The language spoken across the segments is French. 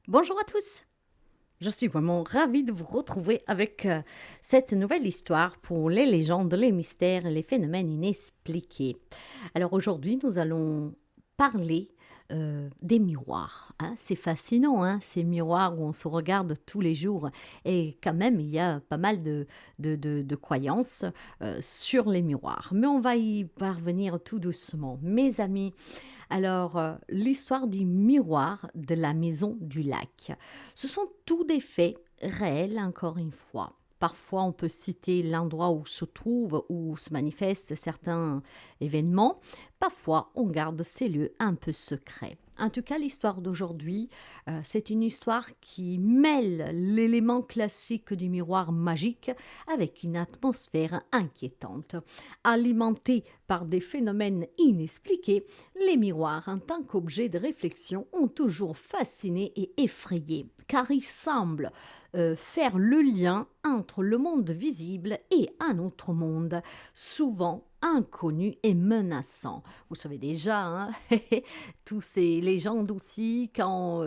Bonjour à tous. Je suis vraiment ravie de vous retrouver avec cette nouvelle histoire pour les légendes, les mystères et les phénomènes inexpliqués. Alors aujourd'hui, nous allons parler des miroirs, hein. C'est fascinant, hein, ces miroirs où on se regarde tous les jours. Et quand même, il y a pas mal de croyances sur les miroirs. Mais on va y parvenir tout doucement. Mes amis, alors, l'histoire du miroir de la maison du lac. Ce sont tous des faits réels, encore une fois. Parfois, on peut citer l'endroit où se trouvent ou se manifestent certains événements. Parfois, on garde ces lieux un peu secrets. En tout cas, l'histoire d'aujourd'hui, c'est une histoire qui mêle l'élément classique du miroir magique avec une atmosphère inquiétante. Alimentée par des phénomènes inexpliqués, les miroirs, en tant qu'objet de réflexion, ont toujours fasciné et effrayé, car ils semblent faire le lien entre le monde visible et un autre monde, souvent inconnu et menaçant. Vous savez déjà, hein, tous ces légendes aussi, quand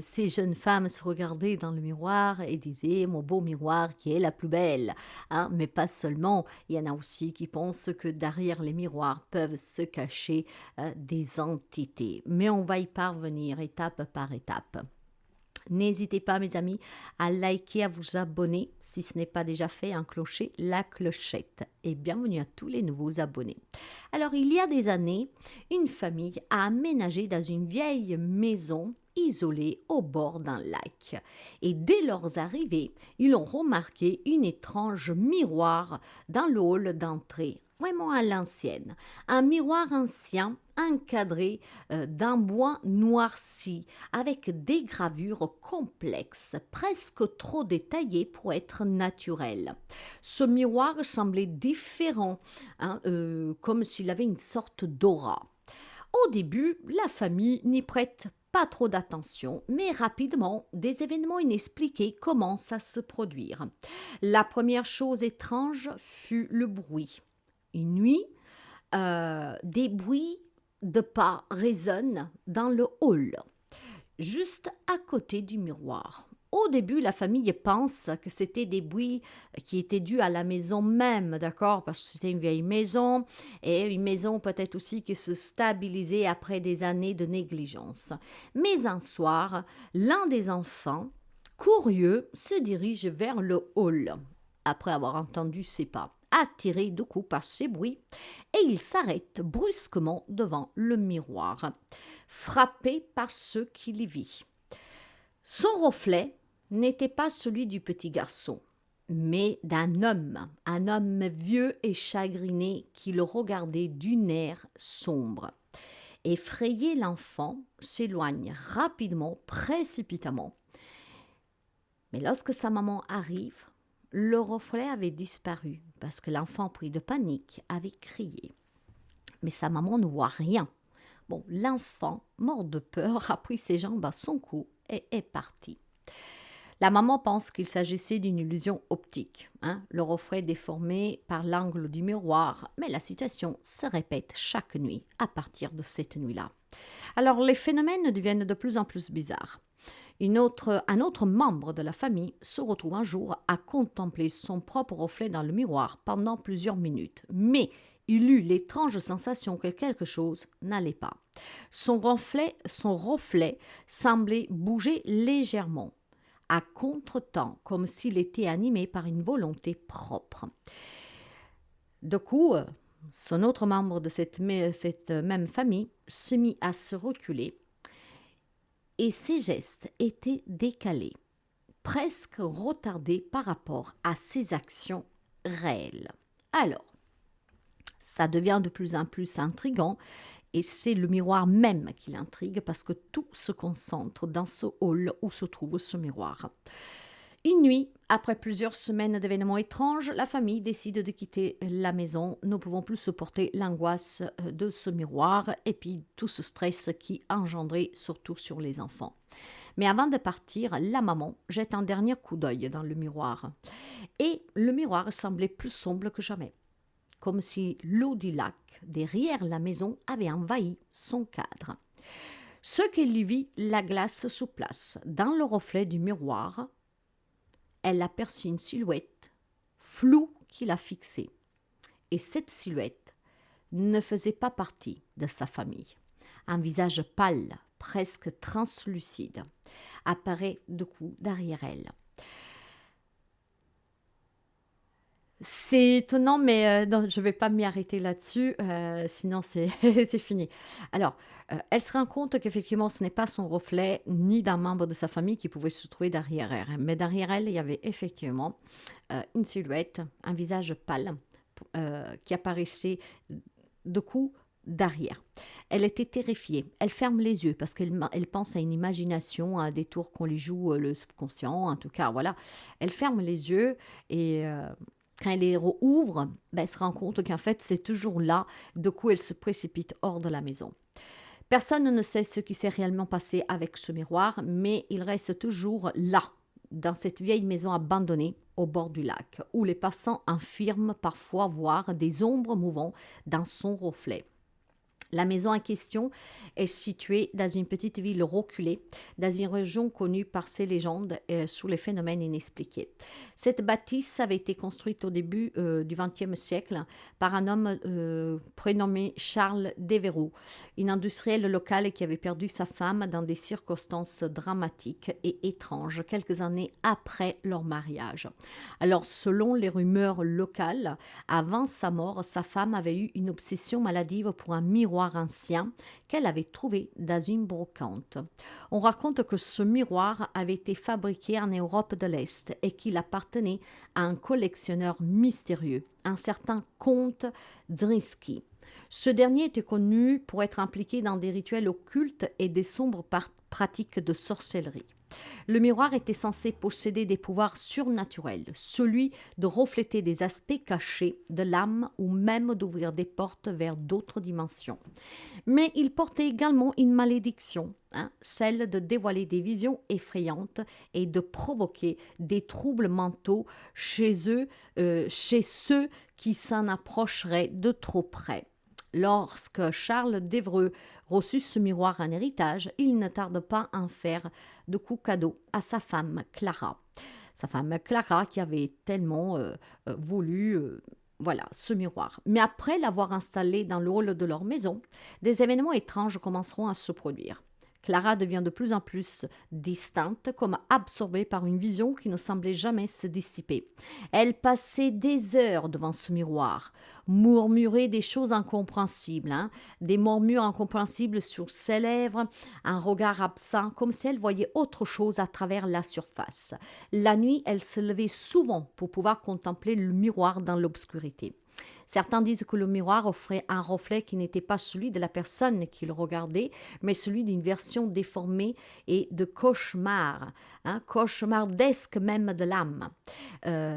ces jeunes femmes se regardaient dans le miroir et disaient « mon beau miroir qui est la plus belle hein. ». Mais pas seulement, il y en a aussi qui pensent que derrière les miroirs peuvent se cacher des entités. Mais on va y parvenir étape par étape. N'hésitez pas, mes amis, à liker, à vous abonner, si ce n'est pas déjà fait, enclencher la clochette. Et bienvenue à tous les nouveaux abonnés. Alors, il y a des années, une famille a aménagé dans une vieille maison isolée au bord d'un lac. Et dès leur arrivée, ils ont remarqué une étrange miroir dans le hall d'entrée, vraiment à l'ancienne. Un miroir ancien encadré d'un bois noirci avec des gravures complexes, presque trop détaillées pour être naturelles. Ce miroir semblait différent, hein, comme s'il avait une sorte d'aura. Au début, la famille n'y prête pas trop d'attention, mais rapidement, des événements inexpliqués commencent à se produire. La première chose étrange fut le bruit. Une nuit, des bruits de pas résonnent dans le hall, juste à côté du miroir. Au début, la famille pense que c'était des bruits qui étaient dus à la maison même, d'accord, parce que c'était une vieille maison et une maison peut-être aussi qui se stabilisait après des années de négligence. Mais un soir, l'un des enfants, curieux, se dirige vers le hall après avoir entendu ses pas, attiré de coup par ces bruits, et il s'arrête brusquement devant le miroir, frappé par ce qu'il y vit. Son reflet n'était pas celui du petit garçon, mais un homme vieux et chagriné qui le regardait d'un air sombre. Effrayé, l'enfant s'éloigne rapidement, précipitamment. Mais lorsque sa maman arrive, le reflet avait disparu parce que l'enfant, pris de panique, avait crié. Mais sa maman ne voit rien. Bon, l'enfant, mort de peur, a pris ses jambes à son cou et est parti. La maman pense qu'il s'agissait d'une illusion optique, hein, le reflet déformé par l'angle du miroir, mais la situation se répète chaque nuit à partir de cette nuit-là. Alors les phénomènes deviennent de plus en plus bizarres. Un autre membre de la famille se retrouve un jour à contempler son propre reflet dans le miroir pendant plusieurs minutes. Mais il eut l'étrange sensation que quelque chose n'allait pas. Son reflet semblait bouger légèrement, à contre-temps, comme s'il était animé par une volonté propre. De coup, son autre membre de cette même famille se mit à se reculer et ses gestes étaient décalés, presque retardés par rapport à ses actions réelles. Alors, ça devient de plus en plus intriguant et c'est le miroir même qui l'intrigue parce que tout se concentre dans ce hall où se trouve ce miroir. Une nuit, après plusieurs semaines d'événements étranges, la famille décide de quitter la maison. Ne pouvons plus supporter l'angoisse de ce miroir et puis tout ce stress qui engendrait surtout sur les enfants. Mais avant de partir, la maman jette un dernier coup d'œil dans le miroir. Et le miroir semblait plus sombre que jamais, comme si l'eau du lac derrière la maison avait envahi son cadre. Ce qu'elle lui vit la glace sous place. Dans le reflet du miroir, elle aperçut une silhouette floue qui la fixait. Et cette silhouette ne faisait pas partie de sa famille. Un visage pâle, presque translucide, apparaît du coup derrière elle. C'est étonnant, mais non, je ne vais pas m'y arrêter là-dessus, sinon c'est c'est fini. Alors, elle se rend compte qu'effectivement, ce n'est pas son reflet, ni d'un membre de sa famille qui pouvait se trouver derrière elle. Mais derrière elle, il y avait effectivement une silhouette, un visage pâle qui apparaissait de coup derrière. Elle était terrifiée. Elle ferme les yeux parce qu'elle pense à une imagination, à des tours qu'on lui joue le subconscient, en tout cas, voilà. Elle ferme les yeux et quand elle les rouvre, elle se rend compte qu'en fait, c'est toujours là. De coup, elle se précipite hors de la maison. Personne ne sait ce qui s'est réellement passé avec ce miroir, mais il reste toujours là, dans cette vieille maison abandonnée au bord du lac, où les passants affirment parfois voir des ombres mouvant dans son reflet. La maison en question est située dans une petite ville reculée, dans une région connue par ses légendes sous les phénomènes inexpliqués. Cette bâtisse avait été construite au début du XXe siècle par un homme prénommé Charles Devereux, un industriel local qui avait perdu sa femme dans des circonstances dramatiques et étranges quelques années après leur mariage. Alors, selon les rumeurs locales, avant sa mort, sa femme avait eu une obsession maladive pour un miroir ancien qu'elle avait trouvé dans une brocante. On raconte que ce miroir avait été fabriqué en Europe de l'Est et qu'il appartenait à un collectionneur mystérieux, un certain comte Drisky. Ce dernier était connu pour être impliqué dans des rituels occultes et des sombres pratiques de sorcellerie. Le miroir était censé posséder des pouvoirs surnaturels, celui de refléter des aspects cachés de l'âme ou même d'ouvrir des portes vers d'autres dimensions. Mais il portait également une malédiction, celle de dévoiler des visions effrayantes et de provoquer des troubles mentaux chez ceux qui s'en approcheraient de trop près. Lorsque Charles Devereux reçut ce miroir en héritage, il ne tarde pas à en faire de coups cadeau à sa femme Clara. Sa femme Clara qui avait tellement voulu voilà, ce miroir. Mais après l'avoir installé dans le hall de leur maison, des événements étranges commenceront à se produire. Clara devient de plus en plus distante, comme absorbée par une vision qui ne semblait jamais se dissiper. Elle passait des heures devant ce miroir, murmurait des choses incompréhensibles, des murmures incompréhensibles sur ses lèvres, un regard absent, comme si elle voyait autre chose à travers la surface. La nuit, elle se levait souvent pour pouvoir contempler le miroir dans l'obscurité. Certains disent que le miroir offrait un reflet qui n'était pas celui de la personne qui le regardait, mais celui d'une version déformée et de cauchemar, cauchemardesque même de l'âme.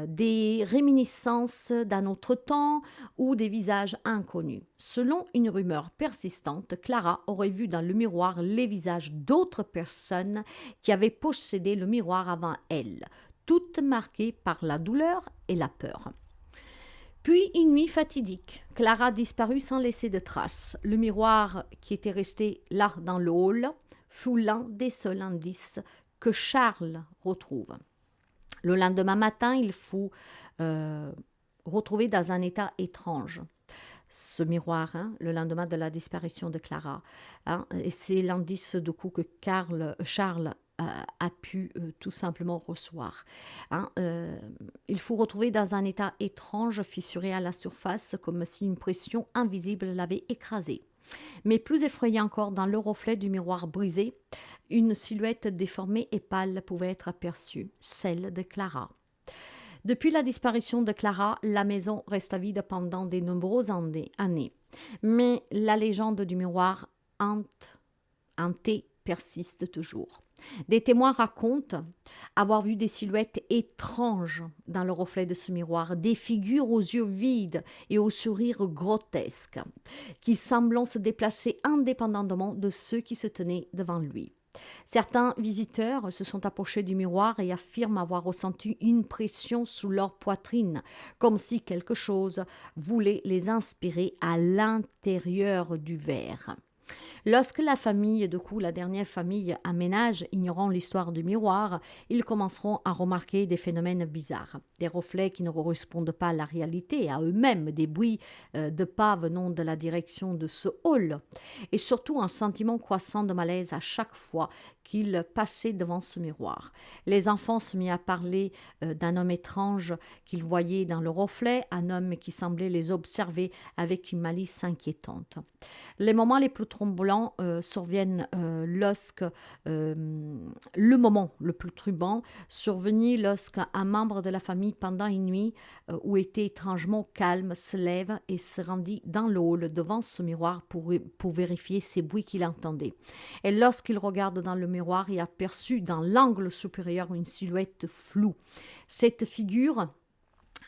Des réminiscences d'un autre temps ou des visages inconnus. Selon une rumeur persistante, Clara aurait vu dans le miroir les visages d'autres personnes qui avaient possédé le miroir avant elle, toutes marquées par la douleur et la peur. Puis une nuit fatidique, Clara disparut sans laisser de traces. Le miroir qui était resté là dans le hall fut l'un des seuls indices que Charles retrouve. Le lendemain matin, il fut retrouvé dans un état étrange. Ce miroir, le lendemain de la disparition de Clara. Et c'est l'indice du coup que Charles a pu tout simplement recevoir. Il faut retrouver dans un état étrange, fissuré à la surface, comme si une pression invisible l'avait écrasé. Mais plus effrayant encore, dans le reflet du miroir brisé, une silhouette déformée et pâle pouvait être aperçue, celle de Clara. Depuis la disparition de Clara, la maison resta vide pendant de nombreuses années. Mais la légende du miroir hanté persiste toujours. Des témoins racontent avoir vu des silhouettes étranges dans le reflet de ce miroir, des figures aux yeux vides et au sourire grotesque, qui semblent se déplacer indépendamment de ceux qui se tenaient devant lui. Certains visiteurs se sont approchés du miroir et affirment avoir ressenti une pression sous leur poitrine, comme si quelque chose voulait les inspirer à l'intérieur du verre. Lorsque la famille, du coup, la dernière famille aménage, ignorant l'histoire du miroir, ils commenceront à remarquer des phénomènes bizarres, des reflets qui ne correspondent pas à la réalité, à eux-mêmes, des bruits de pas venant de la direction de ce hall, et surtout un sentiment croissant de malaise à chaque fois qu'ils passaient devant ce miroir. Les enfants se mirent à parler d'un homme étrange qu'ils voyaient dans le reflet, un homme qui semblait les observer avec une malice inquiétante. Les moments les plus troublants surviennent lorsque le moment le plus troublant survenait lorsqu'un membre de la famille, pendant une nuit où était étrangement calme, se lève et se rendit dans le hall devant ce miroir pour vérifier ces bruits qu'il entendait. Et lorsqu'il regarde dans le miroir, il aperçut dans l'angle supérieur une silhouette floue. Cette figure,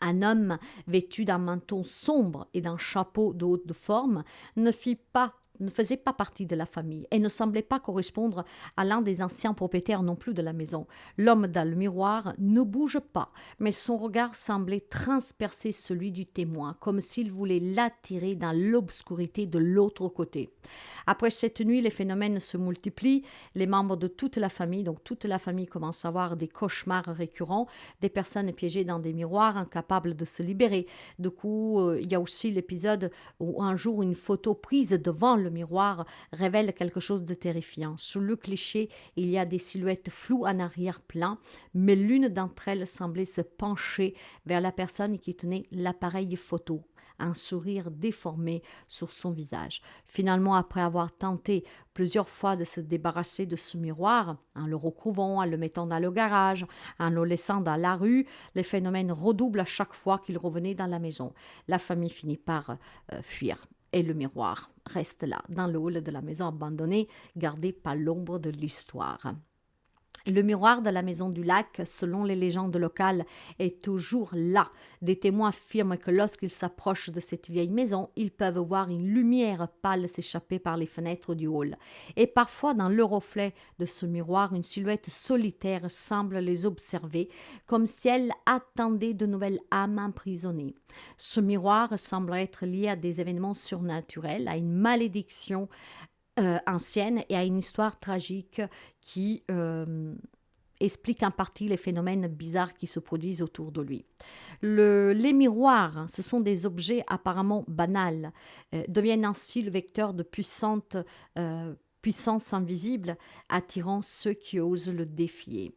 un homme vêtu d'un manteau sombre et d'un chapeau de haute forme, ne faisait pas partie de la famille et ne semblait pas correspondre à l'un des anciens propriétaires non plus de la maison. L'homme dans le miroir ne bouge pas, mais son regard semblait transpercer celui du témoin, comme s'il voulait l'attirer dans l'obscurité de l'autre côté. Après cette nuit, les phénomènes se multiplient. Les membres de toute la famille, donc toute la famille commence à avoir des cauchemars récurrents, des personnes piégées dans des miroirs, incapables de se libérer. Du coup, il y a aussi l'épisode où un jour, une photo prise devant le miroir révèle quelque chose de terrifiant. Sous le cliché, il y a des silhouettes floues en arrière-plan, mais l'une d'entre elles semblait se pencher vers la personne qui tenait l'appareil photo, un sourire déformé sur son visage. Finalement, après avoir tenté plusieurs fois de se débarrasser de ce miroir, en le recouvrant, en le mettant dans le garage, en le laissant dans la rue, les phénomènes redoublent à chaque fois qu'il revenait dans la maison. La famille finit par fuir. Et le miroir reste là, dans le hall de la maison abandonnée, gardé par l'ombre de l'histoire. Le miroir de la maison du lac, selon les légendes locales, est toujours là. Des témoins affirment que lorsqu'ils s'approchent de cette vieille maison, ils peuvent voir une lumière pâle s'échapper par les fenêtres du hall. Et parfois, dans le reflet de ce miroir, une silhouette solitaire semble les observer, comme si elle attendait de nouvelles âmes emprisonnées. Ce miroir semble être lié à des événements surnaturels, à une malédiction ancienne et à une histoire tragique qui explique en partie les phénomènes bizarres qui se produisent autour de lui. Les miroirs, ce sont des objets apparemment banals, deviennent ainsi le vecteur de puissance invisible, attirant ceux qui osent le défier.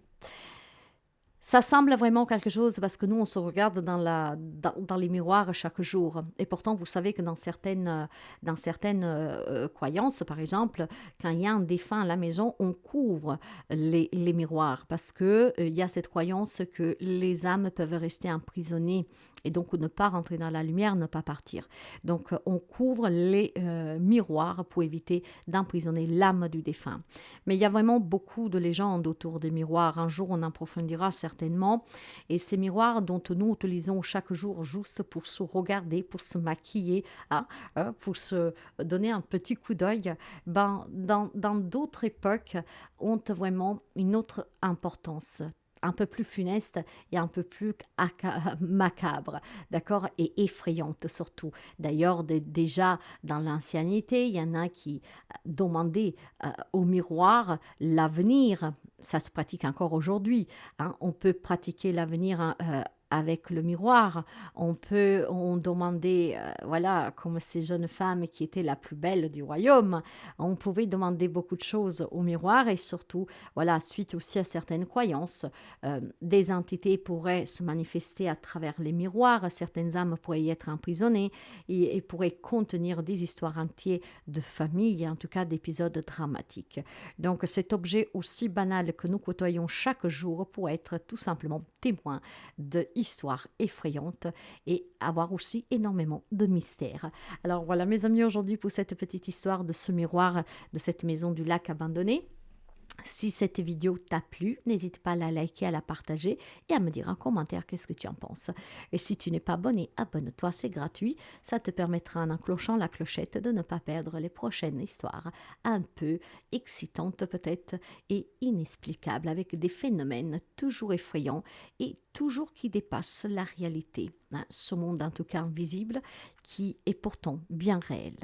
Ça semble vraiment quelque chose parce que nous, on se regarde dans les miroirs chaque jour. Et pourtant, vous savez que dans certaines croyances, par exemple, quand il y a un défunt à la maison, on couvre les miroirs parce qu'il y a cette croyance que les âmes peuvent rester emprisonnées et donc ne pas rentrer dans la lumière, ne pas partir. Donc, on couvre les miroirs pour éviter d'emprisonner l'âme du défunt. Mais il y a vraiment beaucoup de légendes autour des miroirs. Un jour, on approfondira certainement. Et ces miroirs dont nous utilisons chaque jour juste pour se regarder, pour se maquiller, pour se donner un petit coup d'œil, dans d'autres époques, ont vraiment une autre importance, un peu plus funeste et un peu plus macabre, d'accord, et effrayante surtout. D'ailleurs, déjà dans l'ancienneté, il y en a qui demandaient au miroir l'avenir. Ça se pratique encore aujourd'hui. On peut pratiquer l'avenir avec le miroir. On demandait, voilà, comme ces jeunes femmes qui étaient la plus belle du royaume, on pouvait demander beaucoup de choses au miroir et surtout, voilà, suite aussi à certaines croyances, des entités pourraient se manifester à travers les miroirs, certaines âmes pourraient y être emprisonnées et pourraient contenir des histoires entières de famille, en tout cas d'épisodes dramatiques. Donc cet objet aussi banal que nous côtoyons chaque jour pourrait être tout simplement témoin de histoire effrayante et avoir aussi énormément de mystères. Alors voilà mes amis aujourd'hui pour cette petite histoire de ce miroir de cette maison du lac abandonnée. Si cette vidéo t'a plu, n'hésite pas à la liker, à la partager et à me dire en commentaire qu'est-ce que tu en penses. Et si tu n'es pas abonné, abonne-toi, c'est gratuit. Ça te permettra en enclenchant la clochette de ne pas perdre les prochaines histoires un peu excitantes peut-être et inexplicables avec des phénomènes toujours effrayants et toujours qui dépassent la réalité. Ce monde en tout cas invisible qui est pourtant bien réel.